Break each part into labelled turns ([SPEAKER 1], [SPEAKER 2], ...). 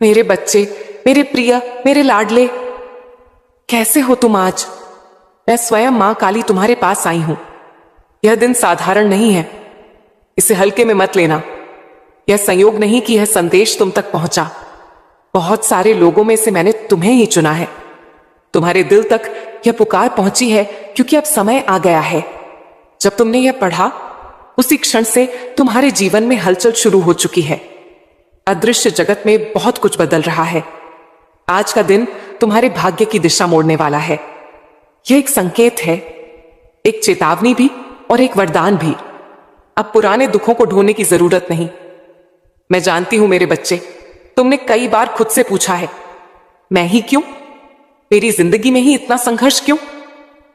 [SPEAKER 1] मेरे बच्चे, मेरे प्रिय, मेरे लाडले, कैसे हो तुम आज? मैं स्वयं मां काली तुम्हारे पास आई हूं। यह दिन साधारण नहीं है, इसे हल्के में मत लेना। यह संयोग नहीं कि यह संदेश तुम तक पहुंचा। बहुत सारे लोगों में से मैंने तुम्हें ही चुना है। तुम्हारे दिल तक यह पुकार पहुंची है क्योंकि अब समय आ गया है। जब तुमने यह पढ़ा, उसी क्षण से तुम्हारे जीवन में हलचल शुरू हो चुकी है। अदृश्य जगत में बहुत कुछ बदल रहा है। आज का दिन तुम्हारे भाग्य की दिशा मोड़ने वाला है। यह एक संकेत है, एक चेतावनी भी और एक वरदान भी। अब पुराने दुखों को ढोने की जरूरत नहीं। मैं जानती हूं मेरे बच्चे, तुमने कई बार खुद से पूछा है, मैं ही क्यों? मेरी जिंदगी में ही इतना संघर्ष क्यों?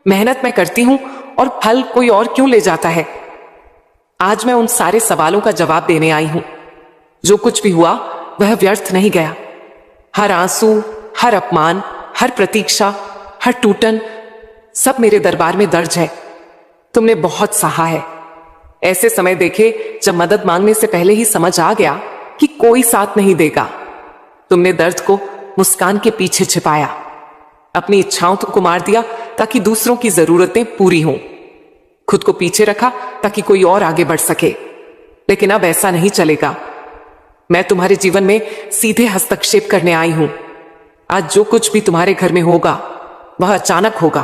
[SPEAKER 1] मेहनत मैं करती हूं और फल कोई और क्यों ले जाता है? आज मैं उन सारे सवालों का जवाब देने आई हूं। जो कुछ भी हुआ वह व्यर्थ नहीं गया। हर आंसू, हर अपमान, हर प्रतीक्षा, हर टूटन, सब मेरे दरबार में दर्ज है। तुमने बहुत सहा है। ऐसे समय देखे जब मदद मांगने से पहले ही समझ आ गया कि कोई साथ नहीं देगा। तुमने दर्द को मुस्कान के पीछे छिपाया, अपनी इच्छाओं को मार दिया ताकि दूसरों की जरूरतें पूरी हों। खुद को पीछे रखा ताकि कोई और आगे बढ़ सके। लेकिन अब ऐसा नहीं चलेगा। मैं तुम्हारे जीवन में सीधे हस्तक्षेप करने आई हूं। आज जो कुछ भी तुम्हारे घर में होगा वह अचानक होगा।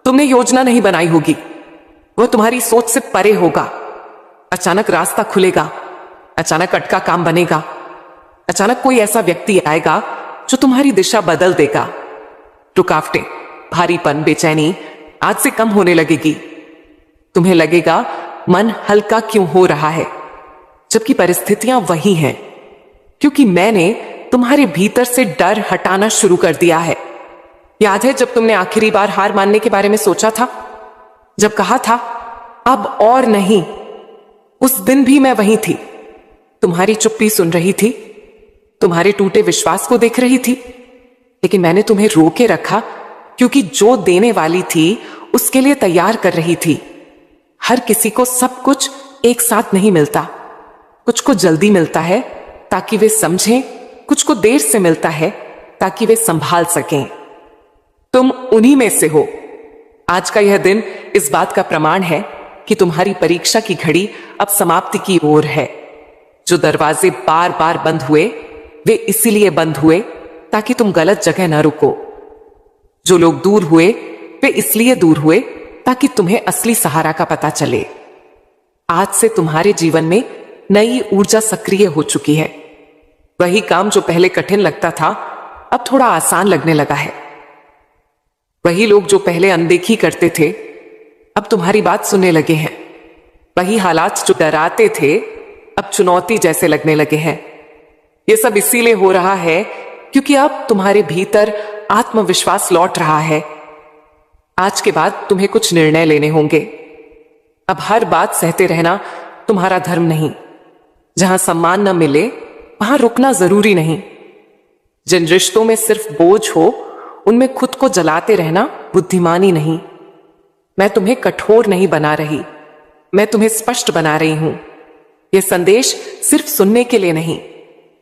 [SPEAKER 1] तुमने योजना नहीं बनाई होगी, वह तुम्हारी सोच से परे होगा। अचानक रास्ता खुलेगा, अचानक अटका काम बनेगा, अचानक कोई ऐसा व्यक्ति आएगा जो तुम्हारी दिशा बदल देगा। रुकावटें, भारीपन, बेचैनी आज से कम होने लगेगी। तुम्हें लगेगा मन हल्का क्यों हो रहा है, जबकि परिस्थितियां वही हैं, क्योंकि मैंने तुम्हारे भीतर से डर हटाना शुरू कर दिया है। याद है जब तुमने आखिरी बार हार मानने के बारे में सोचा था, जब कहा था अब और नहीं? उस दिन भी मैं वहीं थी, तुम्हारी चुप्पी सुन रही थी, तुम्हारे टूटे विश्वास को देख रही थी। लेकिन मैंने तुम्हें रोके रखा क्योंकि जो देने वाली थी उसके लिए तैयार कर रही थी। हर किसी को सब कुछ एक साथ नहीं मिलता। कुछ को जल्दी मिलता है ताकि वे समझें, कुछ को देर से मिलता है ताकि वे संभाल सकें। तुम उन्हीं में से हो। आज का यह दिन इस बात का प्रमाण है कि तुम्हारी परीक्षा की घड़ी अब समाप्ति की ओर है। जो दरवाजे बार बार बंद हुए वे इसीलिए बंद हुए ताकि तुम गलत जगह न रुको। जो लोग दूर हुए वे इसलिए दूर हुए ताकि तुम्हें असली सहारा का पता चले। आज से तुम्हारे जीवन में नई ऊर्जा सक्रिय हो चुकी है। वही काम जो पहले कठिन लगता था अब थोड़ा आसान लगने लगा है। वही लोग जो पहले अनदेखी करते थे अब तुम्हारी बात सुनने लगे हैं। वही हालात जो डराते थे अब चुनौती जैसे लगने लगे हैं। यह सब इसीलिए हो रहा है क्योंकि अब तुम्हारे भीतर आत्मविश्वास लौट रहा है। आज के बाद तुम्हें कुछ निर्णय लेने होंगे। अब हर बात सहते रहना तुम्हारा धर्म नहीं। जहां सम्मान न मिले वहां रुकना जरूरी नहीं। जिन रिश्तों में सिर्फ बोझ हो उनमें खुद को जलाते रहना बुद्धिमानी नहीं। मैं तुम्हें कठोर नहीं बना रही, मैं तुम्हें स्पष्ट बना रही हूं। यह संदेश सिर्फ सुनने के लिए नहीं,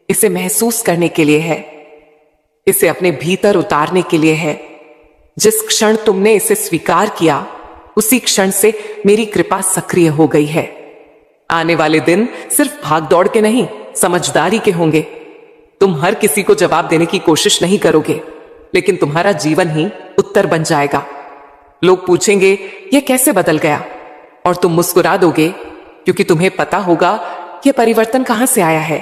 [SPEAKER 1] इसे महसूस करने के लिए है, इसे अपने भीतर उतारने के लिए है। जिस क्षण तुमने इसे स्वीकार किया उसी क्षण से मेरी कृपा सक्रिय हो गई है। आने वाले दिन सिर्फ भागदौड़ के नहीं, समझदारी के होंगे। तुम हर किसी को जवाब देने की कोशिश नहीं करोगे, लेकिन तुम्हारा जीवन ही उत्तर बन जाएगा। लोग पूछेंगे यह कैसे बदल गया, और तुम मुस्कुरा दोगे क्योंकि तुम्हें पता होगा यह परिवर्तन कहां से आया है।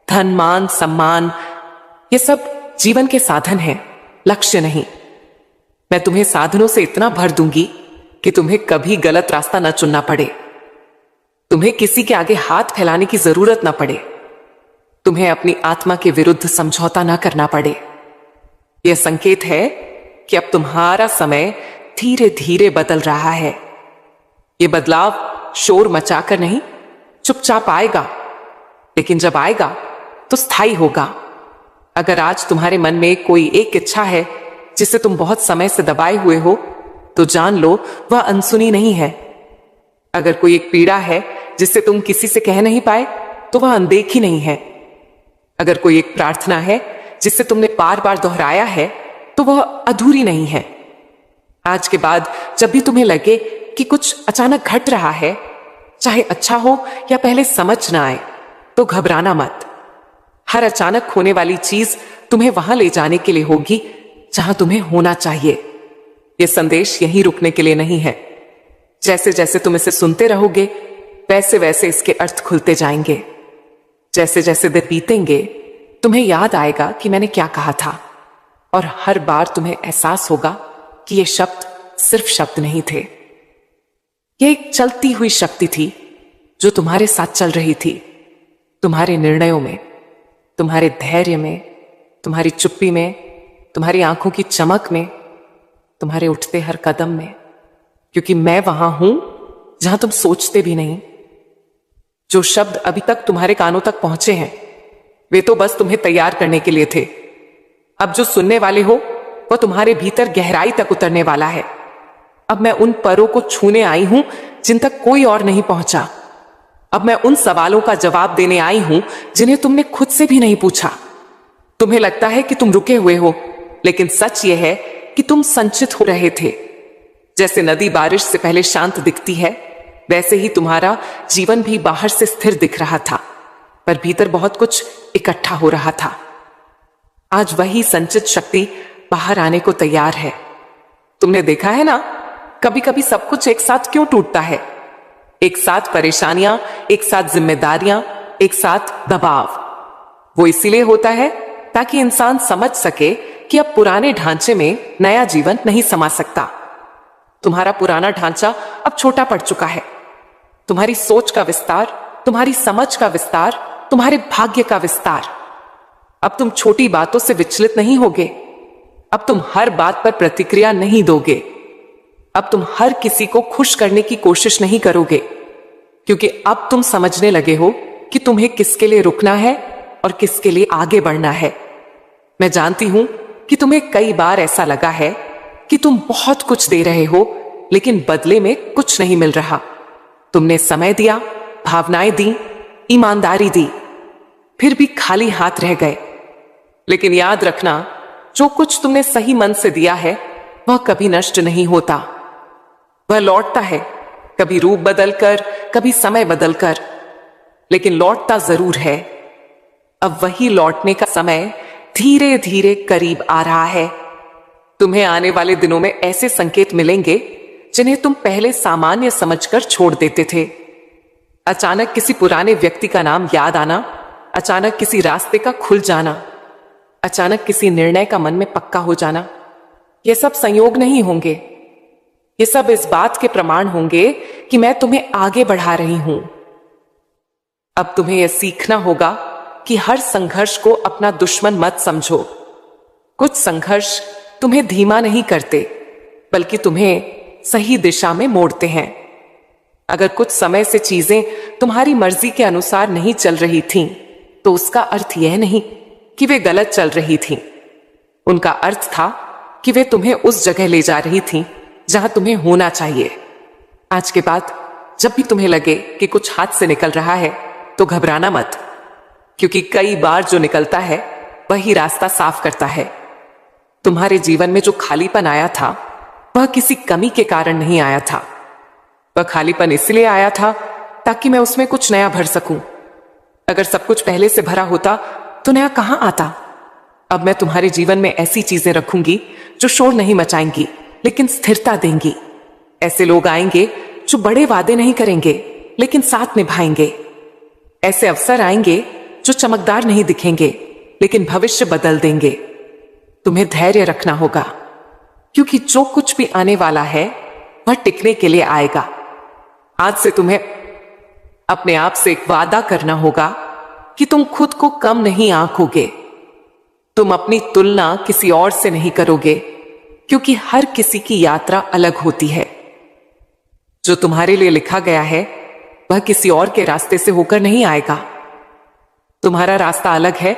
[SPEAKER 1] धन, मान, सम्मान, यह सब जीवन के साधन हैं, लक्ष्य नहीं। मैं तुम्हें साधनों से इतना भर दूंगी कि तुम्हें कभी गलत रास्ता न चुनना पड़े। तुम्हें किसी के आगे हाथ फैलाने की जरूरत ना पड़े। तुम्हें अपनी आत्मा के विरुद्ध समझौता ना करना पड़े। यह संकेत है कि अब तुम्हारा समय धीरे धीरे बदल रहा है। यह बदलाव शोर मचाकर नहीं, चुपचाप आएगा, लेकिन जब आएगा तो स्थायी होगा। अगर आज तुम्हारे मन में कोई एक इच्छा है जिसे तुम बहुत समय से दबाए हुए हो, तो जान लो वह अनसुनी नहीं है। अगर कोई एक पीड़ा है जिसे तुम किसी से कह नहीं पाए, तो वह अनदेखी नहीं है। अगर कोई एक प्रार्थना है जिसे तुमने बार बार दोहराया है तो वह अधूरी नहीं है। आज के बाद जब भी तुम्हें लगे कि कुछ अचानक घट रहा है, चाहे अच्छा हो या पहले समझ ना आए, तो घबराना मत। हर अचानक होने वाली चीज तुम्हें वहां ले जाने के लिए होगी जहां तुम्हें होना चाहिए। यह संदेश यहीं रुकने के लिए नहीं है। जैसे जैसे तुम इसे सुनते रहोगे वैसे वैसे इसके अर्थ खुलते जाएंगे। जैसे जैसे दिन बीतेंगे तुम्हें याद आएगा कि मैंने क्या कहा था, और हर बार तुम्हें एहसास होगा कि ये शब्द सिर्फ शब्द नहीं थे, यह एक चलती हुई शक्ति थी जो तुम्हारे साथ चल रही थी, तुम्हारे निर्णयों में, तुम्हारे धैर्य में, तुम्हारी चुप्पी में, तुम्हारी आंखों की चमक में, तुम्हारे उठते हर कदम में। क्योंकि मैं वहां हूं जहां तुम सोचते भी नहीं। जो शब्द अभी तक तुम्हारे कानों तक पहुंचे हैं वे तो बस तुम्हें तैयार करने के लिए थे। अब जो सुनने वाले हो वह तुम्हारे भीतर गहराई तक उतरने वाला है। अब मैं उन परों को छूने आई हूं जिन तक कोई और नहीं पहुंचा। अब मैं उन सवालों का जवाब देने आई हूं जिन्हें तुमने खुद से भी नहीं पूछा। तुम्हें लगता है कि तुम रुके हुए हो, लेकिन सच यह है कि तुम संचित हो रहे थे। जैसे नदी बारिश से पहले शांत दिखती है, वैसे ही तुम्हारा जीवन भी बाहर से स्थिर दिख रहा था, पर भीतर बहुत कुछ इकट्ठा हो रहा था। आज वही संचित शक्ति बाहर आने को तैयार है। तुमने देखा है ना, कभी कभी सब कुछ एक साथ क्यों टूटता है। एक साथ परेशानियां, एक साथ जिम्मेदारियां, एक साथ दबाव। वो इसीलिए होता है ताकि इंसान समझ सके कि अब पुराने ढांचे में नया जीवन नहीं समा सकता। तुम्हारा पुराना ढांचा अब छोटा पड़ चुका है। तुम्हारी सोच का विस्तार, तुम्हारी समझ का विस्तार, तुम्हारे भाग्य का विस्तार। अब तुम छोटी बातों से विचलित नहीं होगे। अब तुम हर बात पर प्रतिक्रिया नहीं दोगे। अब तुम हर किसी को खुश करने की कोशिश नहीं करोगे, क्योंकि अब तुम समझने लगे हो कि तुम्हें किसके लिए रुकना है और किसके लिए आगे बढ़ना है। मैं जानती हूं कि तुम्हें कई बार ऐसा लगा है कि तुम बहुत कुछ दे रहे हो, लेकिन बदले में कुछ नहीं मिल रहा। तुमने समय दिया, भावनाएं दी, ईमानदारी दी, फिर भी खाली हाथ रह गए। लेकिन याद रखना, जो कुछ तुमने सही मन से दिया है वह कभी नष्ट नहीं होता। वह लौटता है, कभी रूप बदलकर, कभी समय बदलकर, लेकिन लौटता जरूर है। अब वही लौटने का समय धीरे धीरे करीब आ रहा है। तुम्हें आने वाले दिनों में ऐसे संकेत मिलेंगे जिन्हें तुम पहले सामान्य समझकर छोड़ देते थे। अचानक किसी पुराने व्यक्ति का नाम याद आना, अचानक किसी रास्ते का खुल जाना, अचानक किसी निर्णय का मन में पक्का हो जाना। ये सब संयोग नहीं होंगे, ये सब इस बात के प्रमाण होंगे कि मैं तुम्हें आगे बढ़ा रही हूं। अब तुम्हें यह सीखना होगा कि हर संघर्ष को अपना दुश्मन मत समझो। कुछ संघर्ष तुम्हें धीमा नहीं करते, बल्कि तुम्हें सही दिशा में मोड़ते हैं। अगर कुछ समय से चीजें तुम्हारी मर्जी के अनुसार नहीं चल रही थीं, तो उसका अर्थ यह नहीं कि वे गलत चल रही थीं। उनका अर्थ था कि वे तुम्हें उस जगह ले जा रही थीं जहां तुम्हें होना चाहिए। आज के बाद जब भी तुम्हें लगे कि कुछ हाथ से निकल रहा है, तो घबराना मत, क्योंकि कई बार जो निकलता है वही रास्ता साफ करता है। तुम्हारे जीवन में जो खालीपन आया था वह किसी कमी के कारण नहीं आया था। वह खालीपन इसलिए आया था ताकि मैं उसमें कुछ नया भर सकूं। अगर सब कुछ पहले से भरा होता तो नया कहां आता। अब मैं तुम्हारे जीवन में ऐसी चीजें रखूंगी जो शोर नहीं मचाएंगी, लेकिन स्थिरता देंगी। ऐसे लोग आएंगे जो बड़े वादे नहीं करेंगे, लेकिन साथ निभाएंगे। ऐसे अवसर आएंगे जो चमकदार नहीं दिखेंगे, लेकिन भविष्य बदल देंगे। तुम्हें धैर्य रखना होगा, क्योंकि जो कुछ भी आने वाला है वह टिकने के लिए आएगा। आज से तुम्हें अपने आप से एक वादा करना होगा कि तुम खुद को कम नहीं आंकोगे। तुम अपनी तुलना किसी और से नहीं करोगे, क्योंकि हर किसी की यात्रा अलग होती है। जो तुम्हारे लिए लिखा गया है वह किसी और के रास्ते से होकर नहीं आएगा। तुम्हारा रास्ता अलग है,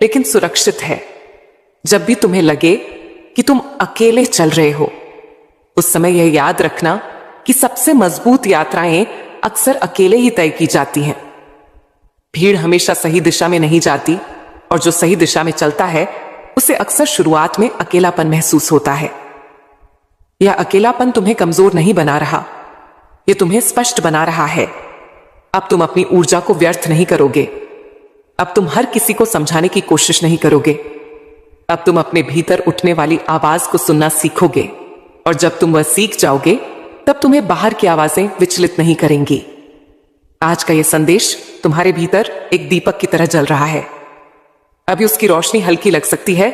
[SPEAKER 1] लेकिन सुरक्षित है। जब भी तुम्हें लगे कि तुम अकेले चल रहे हो, उस समय यह याद रखना कि सबसे मजबूत यात्राएं अक्सर अकेले ही तय की जाती हैं। भीड़ हमेशा सही दिशा में नहीं जाती, और जो सही दिशा में चलता है उसे अक्सर शुरुआत में अकेलापन महसूस होता है। यह अकेलापन तुम्हें कमजोर नहीं बना रहा, यह तुम्हें स्पष्ट बना रहा है। अब तुम अपनी ऊर्जा को व्यर्थ नहीं करोगे। अब तुम हर किसी को समझाने की कोशिश नहीं करोगे। अब तुम अपने भीतर उठने वाली आवाज को सुनना सीखोगे, और जब तुम वह सीख जाओगे तब तुम्हें बाहर की आवाजें विचलित नहीं करेंगी। आज का यह संदेश तुम्हारे भीतर एक दीपक की तरह जल रहा है। अभी उसकी रोशनी हल्की लग सकती है,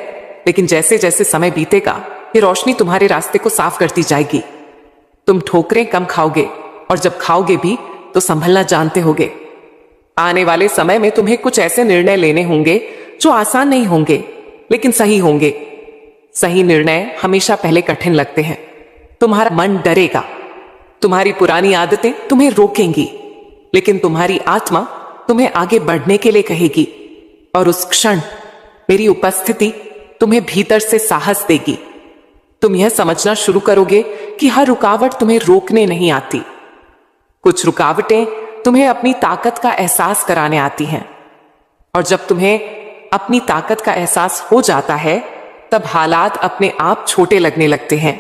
[SPEAKER 1] लेकिन जैसे जैसे समय बीतेगा ये रोशनी तुम्हारे रास्ते को साफ करती जाएगी। तुम ठोकरें कम खाओगे, और जब खाओगे भी तो संभलना जानते होगे। आने वाले समय में तुम्हें कुछ ऐसे निर्णय लेने होंगे जो आसान नहीं होंगे, लेकिन सही होंगे। सही निर्णय हमेशा पहले कठिन लगते हैं। तुम्हारा मन डरेगा, तुम्हारी पुरानी आदतें तुम्हें रोकेंगी, लेकिन तुम्हारी आत्मा तुम्हें आगे बढ़ने के लिए कहेगी, और उस क्षण मेरी उपस्थिति तुम्हें भीतर से साहस देगी। तुम यह समझना शुरू करोगे कि हर रुकावट तुम्हें रोकने नहीं आती। कुछ रुकावटें तुम्हें अपनी ताकत का एहसास कराने आती हैं, और जब तुम्हें अपनी ताकत का एहसास हो जाता है तब हालात अपने आप छोटे लगने लगते हैं।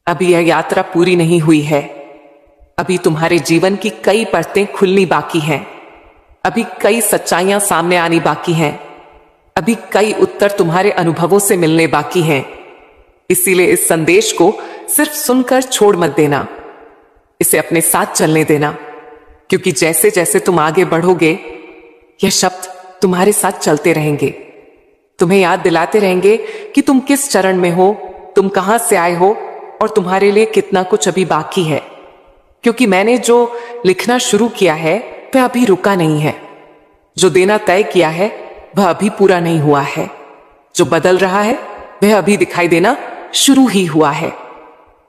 [SPEAKER 1] अभी यह यात्रा पूरी नहीं हुई है। अभी तुम्हारे जीवन की कई परतें खुलनी बाकी हैं। अभी कई सच्चाइयां सामने आनी बाकी हैं। अभी कई उत्तर तुम्हारे अनुभवों से मिलने बाकी हैं। इसीलिए इस संदेश को सिर्फ सुनकर छोड़ मत देना, इसे अपने साथ चलने देना, क्योंकि जैसे जैसे तुम आगे बढ़ोगे यह शब्द तुम्हारे साथ चलते रहेंगे, तुम्हें याद दिलाते रहेंगे कि तुम किस चरण में हो, तुम कहां से आए हो, और तुम्हारे लिए कितना कुछ अभी बाकी है। क्योंकि मैंने जो लिखना शुरू किया है वह अभी रुका नहीं है। जो देना तय किया है वह अभी पूरा नहीं हुआ है। जो बदल रहा है वह अभी दिखाई देना शुरू ही हुआ है,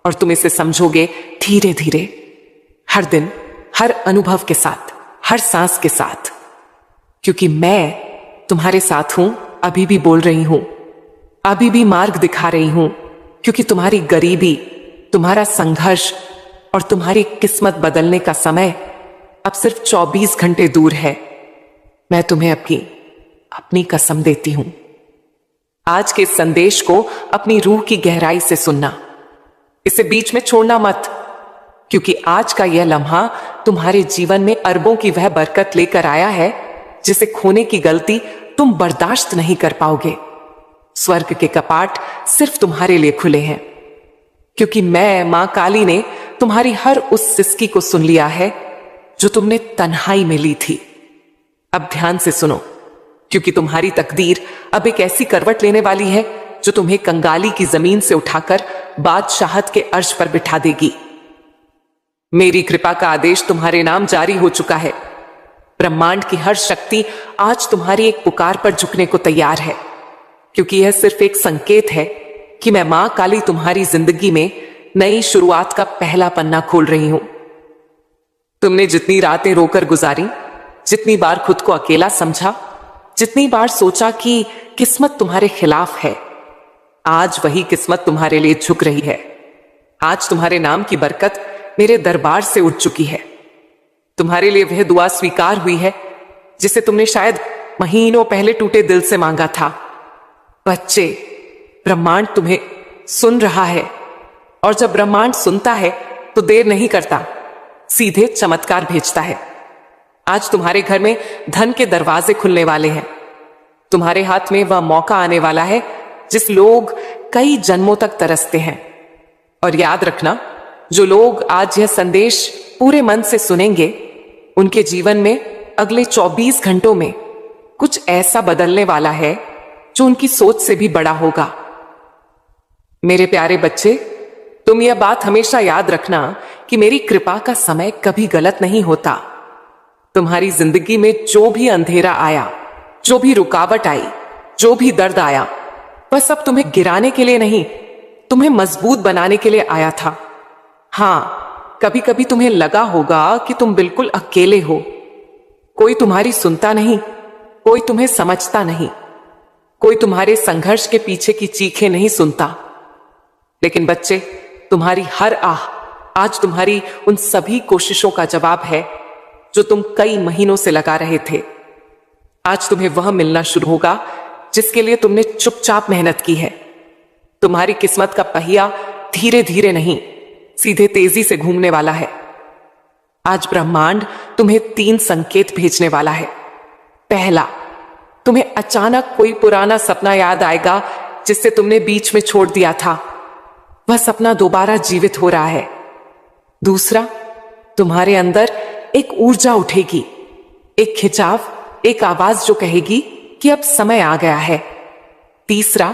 [SPEAKER 1] और तुम इसे समझोगे धीरे धीरे, हर दिन, हर अनुभव के साथ, हर सांस के साथ। क्योंकि मैं तुम्हारे साथ हूं, अभी भी बोल रही हूं, अभी भी मार्ग दिखा रही हूं। क्योंकि तुम्हारी गरीबी, तुम्हारा संघर्ष और तुम्हारी किस्मत बदलने का समय अब सिर्फ 24 घंटे दूर है। मैं तुम्हें अपनी कसम देती हूं। आज के संदेश को अपनी रूह की गहराई से सुनना, इसे बीच में छोड़ना मत, क्योंकि आज का यह लम्हा तुम्हारे जीवन में अरबों की वह बरकत लेकर आया है जिसे खोने की गलती तुम बर्दाश्त नहीं कर पाओगे। स्वर्ग के कपाट सिर्फ तुम्हारे लिए खुले हैं, क्योंकि मैं मां काली ने तुम्हारी हर उस सिसकी को सुन लिया है जो तुमने तन्हाई में ली थी। अब ध्यान से सुनो, क्योंकि तुम्हारी तकदीर अब एक ऐसी करवट लेने वाली है जो तुम्हें कंगाली की जमीन से उठाकर बादशाहत के अर्श पर बिठा देगी। मेरी कृपा का आदेश तुम्हारे नाम जारी हो चुका है। ब्रह्मांड की हर शक्ति आज तुम्हारी एक पुकार पर झुकने को तैयार है, क्योंकि यह सिर्फ एक संकेत है कि मैं मां काली तुम्हारी जिंदगी में नई शुरुआत का पहला पन्ना खोल रही हूं। तुमने जितनी रातें रोकर गुजारी, जितनी बार खुद को अकेला समझा, जितनी बार सोचा कि किस्मत तुम्हारे खिलाफ है, आज वही किस्मत तुम्हारे लिए झुक रही है। आज तुम्हारे नाम की बरकत मेरे दरबार से उठ चुकी है। तुम्हारे लिए वह दुआ स्वीकार हुई है जिसे तुमने शायद महीनों पहले टूटे दिल से मांगा था। बच्चे, ब्रह्मांड तुम्हें सुन रहा है, और जब ब्रह्मांड सुनता है तो देर नहीं करता, सीधे चमत्कार भेजता है। आज तुम्हारे घर में धन के दरवाजे खुलने वाले हैं। तुम्हारे हाथ में वह मौका आने वाला है जिस लोग कई जन्मों तक तरसते हैं। और याद रखना, जो लोग आज यह संदेश पूरे मन से सुनेंगे, उनके जीवन में अगले 24 घंटों में कुछ ऐसा बदलने वाला है जो उनकी सोच से भी बड़ा होगा। मेरे प्यारे बच्चे, तुम यह बात हमेशा याद रखना कि मेरी कृपा का समय कभी गलत नहीं होता। तुम्हारी जिंदगी में जो भी अंधेरा आया, जो भी रुकावट आई, जो भी दर्द आया, वह सब तुम्हें गिराने के लिए नहीं, तुम्हें मजबूत बनाने के लिए आया था। हां, कभी कभी तुम्हें लगा होगा कि तुम बिल्कुल अकेले हो। कोई तुम्हारी सुनता नहीं, कोई तुम्हें समझता नहीं, कोई तुम्हारे संघर्ष के पीछे की चीखें नहीं सुनता। लेकिन बच्चे, तुम्हारी हर आह आज तुम्हारी उन सभी कोशिशों का जवाब है जो तुम कई महीनों से लगा रहे थे। आज तुम्हें वह मिलना शुरू होगा जिसके लिए तुमने चुपचाप मेहनत की है। तुम्हारी किस्मत का पहिया धीरे धीरे नहीं, सीधे तेजी से घूमने वाला है। आज ब्रह्मांड तुम्हें 3 संकेत भेजने वाला है। पहला, तुम्हें अचानक कोई पुराना सपना याद आएगा जिसे तुमने बीच में छोड़ दिया था। वह सपना दोबारा जीवित हो रहा है। दूसरा, तुम्हारे अंदर एक ऊर्जा उठेगी, एक खिंचाव, एक आवाज जो कहेगी कि अब समय आ गया है। तीसरा,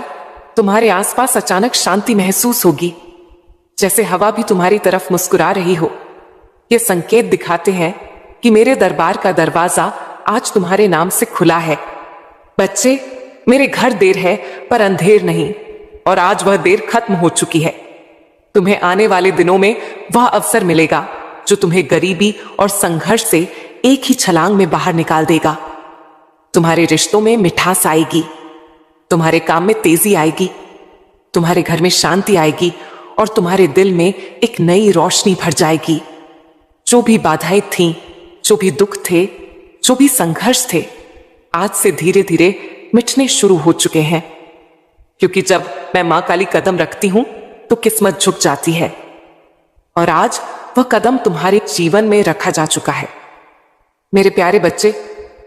[SPEAKER 1] तुम्हारे आसपास अचानक शांति महसूस होगी, जैसे हवा भी तुम्हारी तरफ मुस्कुरा रही हो। ये संकेत दिखाते हैं कि मेरे दरबार का दरवाजा आज तुम्हारे नाम से खुला है। बच्चे, मेरे घर देर है पर अंधेर नहीं, और आज वह देर खत्म हो चुकी है। तुम्हें आने वाले दिनों में वह अवसर मिलेगा जो तुम्हें गरीबी और संघर्ष से एक ही छलांग में बाहर निकाल देगा। तुम्हारे रिश्तों में मिठास आएगी, तुम्हारे काम में तेजी आएगी, तुम्हारे घर में शांति आएगी और तुम्हारे दिल में एक नई रोशनी भर जाएगी। जो भी बाधाएं थीं, जो भी दुख थे, जो भी संघर्ष थे, आज से धीरे धीरे मिटने शुरू हो चुके हैं। क्योंकि जब मैं मां काली कदम रखती हूं तो किस्मत झुक जाती है, और आज वह कदम तुम्हारे जीवन में रखा जा चुका है। मेरे प्यारे बच्चे,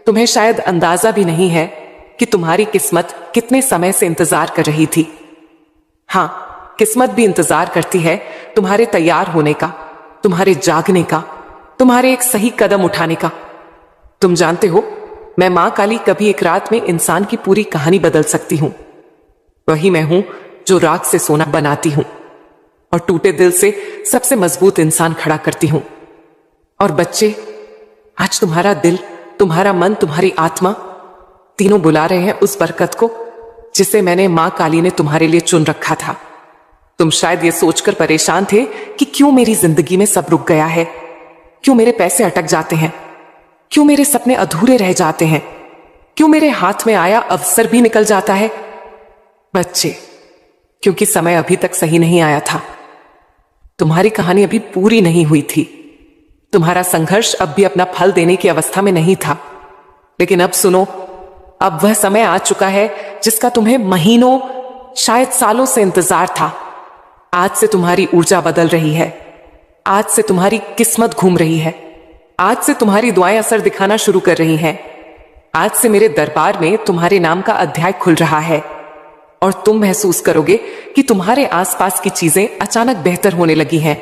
[SPEAKER 1] तुम्हें शायद अंदाजा भी नहीं है कि तुम्हारी किस्मत कितने समय से इंतजार कर रही थी। हां, किस्मत भी इंतजार करती है तुम्हारे तैयार होने का, तुम्हारे जागने का, तुम्हारे एक सही कदम उठाने का। तुम जानते हो, मैं मां काली कभी एक रात में इंसान की पूरी कहानी बदल सकती हूं। वही मैं हूं जो राख से सोना बनाती हूं और टूटे दिल से सबसे मजबूत इंसान खड़ा करती हूं। और बच्चे, आज तुम्हारा दिल, तुम्हारा मन, तुम्हारी आत्मा तीनों बुला रहे हैं उस बरकत को जिसे मैंने मां काली ने तुम्हारे लिए चुन रखा था। तुम शायद ये सोचकर परेशान थे कि क्यों मेरी जिंदगी में सब रुक गया है, क्यों मेरे पैसे अटक जाते हैं, क्यों मेरे सपने अधूरे रह जाते हैं, क्यों मेरे हाथ में आया अवसर भी निकल जाता है। बच्चे, क्योंकि समय अभी तक सही नहीं आया था। तुम्हारी कहानी अभी पूरी नहीं हुई थी। तुम्हारा संघर्ष अब भी अपना फल देने की अवस्था में नहीं था। लेकिन अब सुनो, अब वह समय आ चुका है जिसका तुम्हें महीनों, शायद सालों से इंतजार था। आज से तुम्हारी ऊर्जा बदल रही है, आज से तुम्हारी किस्मत घूम रही है, आज से तुम्हारी दुआएं असर दिखाना शुरू कर रही हैं। आज से मेरे दरबार में तुम्हारे नाम का अध्याय खुल रहा है और तुम महसूस करोगे कि तुम्हारे आसपास की चीजें अचानक बेहतर होने लगी हैं।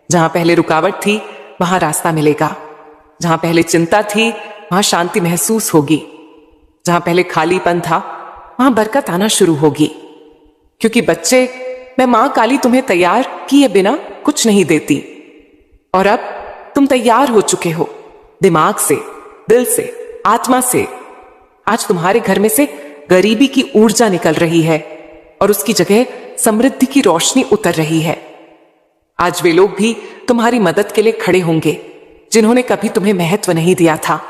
[SPEAKER 1] जहां पहले रुकावट थी वहां रास्ता मिलेगा, जहां पहले चिंता थी वहां शांति महसूस होगी, जहां पहले खालीपन था वहां बरकत आना शुरू होगी। क्योंकि बच्चे, मैं मां काली तुम्हें तैयार किए बिना कुछ नहीं देती, और अब तुम तैयार हो चुके हो, दिमाग से, दिल से, आत्मा से। आज तुम्हारे घर में से गरीबी की ऊर्जा निकल रही है और उसकी जगह समृद्धि की रोशनी उतर रही है। आज वे लोग भी तुम्हारी मदद के लिए खड़े होंगे जिन्होंने कभी तुम्हें महत्व नहीं दिया था।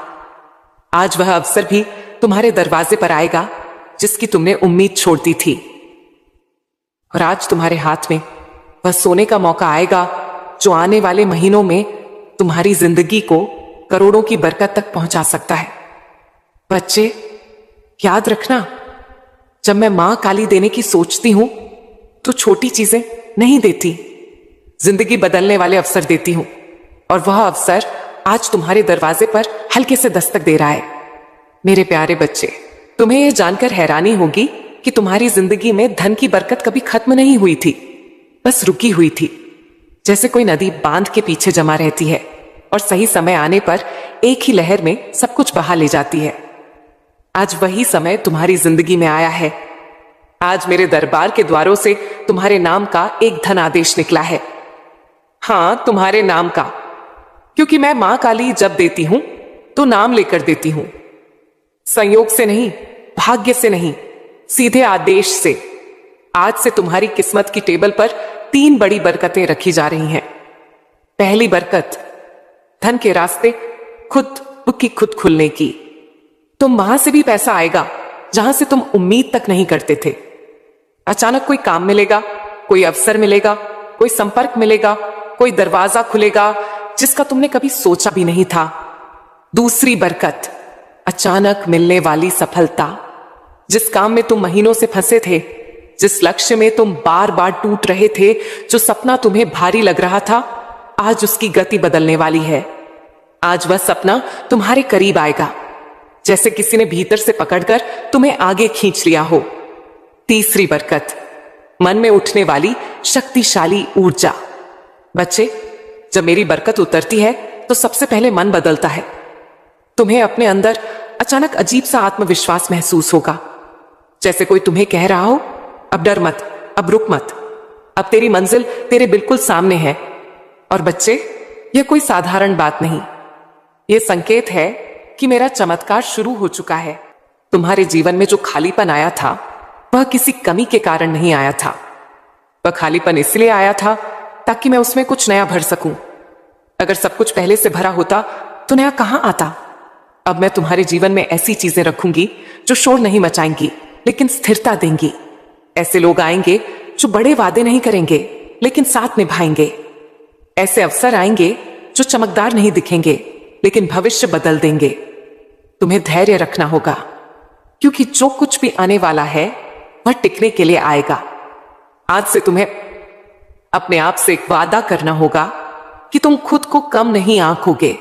[SPEAKER 1] आज वह अवसर भी तुम्हारे दरवाजे पर आएगा जिसकी तुमने उम्मीद छोड़ दी थी। और आज तुम्हारे हाथ में वह सोने का मौका आएगा जो आने वाले महीनों में तुम्हारी जिंदगी को करोड़ों की बरकत तक पहुंचा सकता है। बच्चे, याद रखना, जब मैं मां काली देने की सोचती हूं तो छोटी चीजें नहीं देती, जिंदगी बदलने वाले अवसर देती हूं। और वह अवसर आज तुम्हारे दरवाजे पर हल्के से दस्तक दे रहा है। मेरे प्यारे बच्चे, तुम्हें यह जानकर हैरानी होगी कि तुम्हारी जिंदगी में धन की बरकत कभी खत्म नहीं हुई थी, बस रुकी हुई थी। जैसे कोई नदी बांध के पीछे जमा रहती है और सही समय आने पर एक ही लहर में सब कुछ बहा ले जाती है। आज वही समय तुम्हारी जिंदगी में आया है। आज मेरे दरबार के द्वारों से तुम्हारे नाम का एक धन आदेश निकला है। हां, तुम्हारे नाम का, क्योंकि मैं मां काली जब देती हूं तो नाम लेकर देती हूं, संयोग से नहीं, भाग्य से नहीं, सीधे आदेश से। आज से तुम्हारी किस्मत की टेबल पर 3 बड़ी बरकतें रखी जा रही हैं। पहली बरकत, धन के रास्ते खुद खुलने की। तुम वहां से भी पैसा आएगा जहां से तुम उम्मीद तक नहीं करते थे। अचानक कोई काम मिलेगा, कोई अवसर मिलेगा, कोई संपर्क मिलेगा, कोई दरवाजा खुलेगा जिसका तुमने कभी सोचा भी नहीं था। दूसरी बरकत, अचानक मिलने वाली सफलता, जिस काम में तुम महीनों से फंसे थे, जिस लक्ष्य में तुम बार बार टूट रहे थे, जो सपना तुम्हें भारी लग रहा था, आज उसकी गति बदलने वाली है। आज वह सपना तुम्हारे करीब आएगा, जैसे किसी ने भीतर से पकड़कर तुम्हें आगे खींच लिया हो। तीसरी बरकत, मन में उठने वाली शक्तिशाली ऊर्जा। बच्चे, जब मेरी बरकत उतरती है तो सबसे पहले मन बदलता है। तुम्हें अपने अंदर अचानक अजीब सा आत्मविश्वास महसूस होगा, जैसे कोई तुम्हें कह रहा हो, अब डर मत, अब रुक मत, अब तेरी मंजिल तेरे बिल्कुल सामने है। और बच्चे, यह कोई साधारण बात नहीं, यह संकेत है कि मेरा चमत्कार शुरू हो चुका है। तुम्हारे जीवन में जो खालीपन आया था, वह किसी कमी के कारण नहीं आया था। वह खालीपन इसलिए आया था ताकि मैं उसमें कुछ नया भर सकूं। अगर सब कुछ पहले से भरा होता तो नया कहां आता। अब मैं तुम्हारे जीवन में ऐसी चीजें रखूंगी जो शोर नहीं मचाएंगी लेकिन स्थिरता देंगी। ऐसे लोग आएंगे जो बड़े वादे नहीं करेंगे लेकिन साथ निभाएंगे। ऐसे अवसर आएंगे जो चमकदार नहीं दिखेंगे लेकिन भविष्य बदल देंगे। तुम्हें धैर्य रखना होगा, क्योंकि जो कुछ भी आने वाला है वह टिकने के लिए आएगा। आज से तुम्हें अपने आप से एक वादा करना होगा कि तुम खुद को कम नहीं आंकोगे।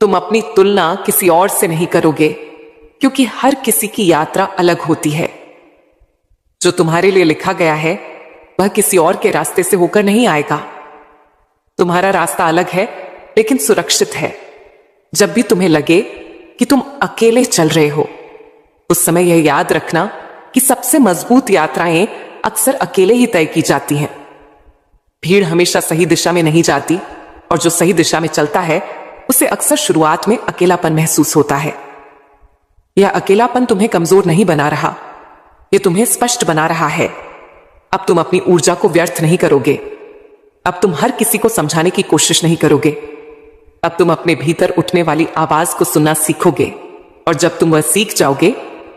[SPEAKER 1] तुम अपनी तुलना किसी और से नहीं करोगे, क्योंकि हर किसी की यात्रा अलग होती है। जो तुम्हारे लिए लिखा गया है वह किसी और के रास्ते से होकर नहीं आएगा। तुम्हारा रास्ता अलग है लेकिन सुरक्षित है। जब भी तुम्हें लगे कि तुम अकेले चल रहे हो, उस समय यह याद रखना कि सबसे मजबूत यात्राएं अक्सर अकेले ही तय की जाती हैं। भीड़ हमेशा सही दिशा में नहीं जाती, और जो सही दिशा में चलता है उसे अक्सर शुरुआत में अकेलापन महसूस होता है। यह अकेलापन तुम्हें कमजोर नहीं बना रहा, यह तुम्हें स्पष्ट बना रहा है। अब तुम अपनी ऊर्जा को व्यर्थ नहीं करोगे। अब तुम हर किसी को समझाने की कोशिश नहीं करोगे। अब तुम अपने भीतर उठने वाली आवाज को सुनना सीखोगे, और जब तुम वह सीख जाओगे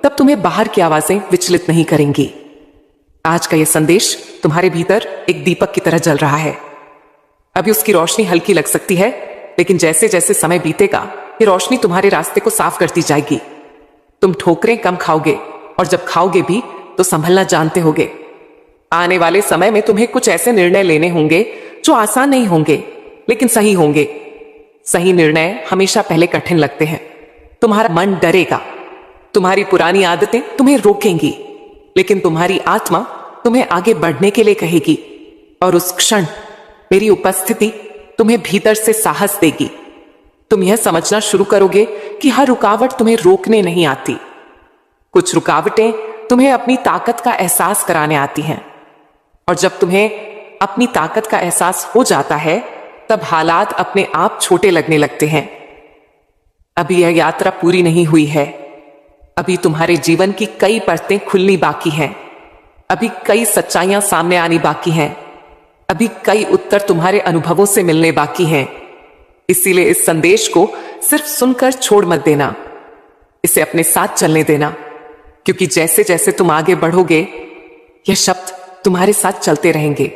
[SPEAKER 1] तब तुम्हें बाहर की आवाजें विचलित नहीं करेंगी। आज का यह संदेश तुम्हारे भीतर एक दीपक की तरह जल रहा है। अभी उसकी रोशनी हल्की लग सकती है, लेकिन जैसे जैसे समय बीतेगा ये रोशनी तुम्हारे रास्ते को साफ करती जाएगी। तुम ठोकरें कम खाओगे, और जब खाओगे भी तो संभलना जानते होगे। आने वाले समय में तुम्हें कुछ ऐसे निर्णय लेने होंगे जो आसान नहीं होंगे लेकिन सही होंगे। सही निर्णय हमेशा पहले कठिन लगते हैं। तुम्हारा मन डरेगा, तुम्हारी पुरानी आदतें तुम्हें रोकेंगी, लेकिन तुम्हारी आत्मा तुम्हें आगे बढ़ने के लिए कहेगी। और उस क्षण मेरी उपस्थिति तुम्हें भीतर से साहस देगी। तुम यह समझना शुरू करोगे कि हर रुकावट तुम्हें रोकने नहीं आती। कुछ रुकावटें तुम्हें अपनी ताकत का एहसास कराने आती हैं, और जब तुम्हें अपनी ताकत का एहसास हो जाता है तब हालात अपने आप छोटे लगने लगते हैं। अभी यह यात्रा पूरी नहीं हुई है। अभी तुम्हारे जीवन की कई परतें खुलनी बाकी हैं। अभी कई सच्चाइयां सामने आनी बाकी हैं। अभी कई उत्तर तुम्हारे अनुभवों से मिलने बाकी हैं। इसीलिए इस संदेश को सिर्फ सुनकर छोड़ मत देना, इसे अपने साथ चलने देना, क्योंकि जैसे जैसे तुम आगे बढ़ोगे यह शब्द तुम्हारे साथ चलते रहेंगे।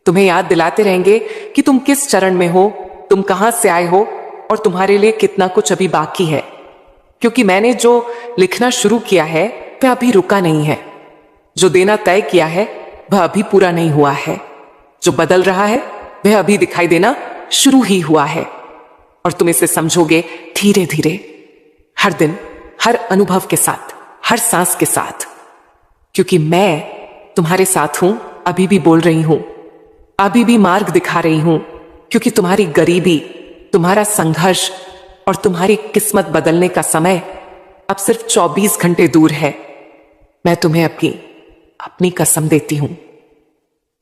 [SPEAKER 1] तुम्हें याद दिलाते रहेंगे कि तुम किस चरण में हो, तुम कहां से आए हो, और तुम्हारे लिए कितना कुछ अभी बाकी है। क्योंकि मैंने जो लिखना शुरू किया है वह अभी रुका नहीं है। जो देना तय किया है वह अभी पूरा नहीं हुआ है। जो बदल रहा है वह अभी दिखाई देना शुरू ही हुआ है। और तुम इसे समझोगे धीरे धीरे, हर दिन, हर अनुभव के साथ, हर सांस के साथ। क्योंकि मैं तुम्हारे साथ हूं, अभी भी बोल रही हूं, अभी भी मार्ग दिखा रही हूं। क्योंकि तुम्हारी गरीबी, तुम्हारा संघर्ष और तुम्हारी किस्मत बदलने का समय अब सिर्फ 24 घंटे दूर है। मैं तुम्हें अपनी कसम देती हूं।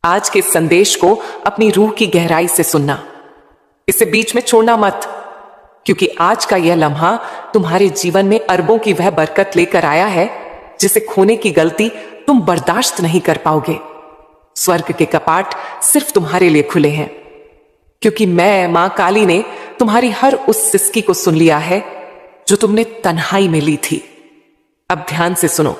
[SPEAKER 1] आज के संदेश को अपनी रूह की गहराई से सुनना, इसे बीच में छोड़ना मत, क्योंकि आज का यह लम्हा तुम्हारे जीवन में अरबों की वह बरकत लेकर आया है जिसे खोने की गलती तुम बर्दाश्त नहीं कर पाओगे। स्वर्ग के कपाट सिर्फ तुम्हारे लिए खुले हैं, क्योंकि मैं मां काली ने तुम्हारी हर उस सिसकी को सुन लिया है जो तुमने तन्हाई में ली थी। अब ध्यान से सुनो,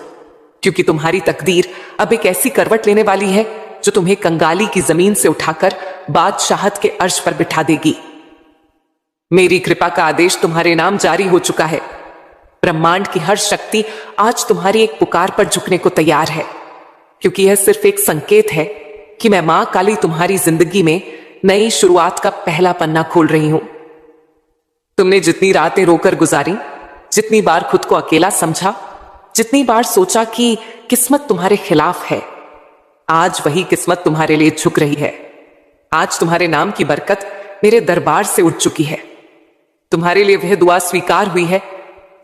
[SPEAKER 1] क्योंकि तुम्हारी तकदीर अब एक ऐसी करवट लेने वाली है जो तुम्हें कंगाली की जमीन से उठाकर बादशाहत के अर्श पर बिठा देगी। मेरी कृपा का आदेश तुम्हारे नाम जारी हो चुका है। ब्रह्मांड की हर शक्ति आज तुम्हारी एक पुकार पर झुकने को तैयार है, क्योंकि यह सिर्फ एक संकेत है कि मैं मां काली तुम्हारी जिंदगी में नई शुरुआत का पहला पन्ना खोल रही हूं। तुमने जितनी रातें रोकर गुजारी, जितनी बार खुद को अकेला समझा, जितनी बार सोचा कि किस्मत तुम्हारे खिलाफ है, आज वही किस्मत तुम्हारे लिए झुक रही है। आज तुम्हारे नाम की बरकत मेरे दरबार से उठ चुकी है। तुम्हारे लिए वह दुआ स्वीकार हुई है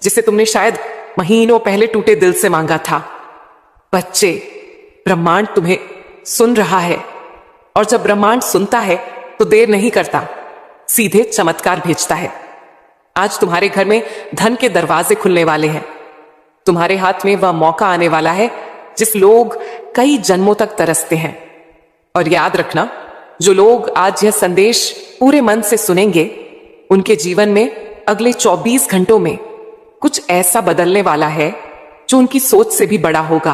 [SPEAKER 1] जिसे तुमने शायद महीनों पहले टूटे दिल से मांगा था। बच्चे, ब्रह्मांड तुम्हें सुन रहा है, और जब ब्रह्मांड सुनता है तो देर नहीं करता, सीधे चमत्कार भेजता है। आज तुम्हारे घर में धन के दरवाजे खुलने वाले हैं। तुम्हारे हाथ में वह मौका आने वाला है जिस लोग कई जन्मों तक तरसते हैं। और याद रखना, जो लोग आज यह संदेश पूरे मन से सुनेंगे, उनके जीवन में अगले 24 घंटों में कुछ ऐसा बदलने वाला है जो उनकी सोच से भी बड़ा होगा।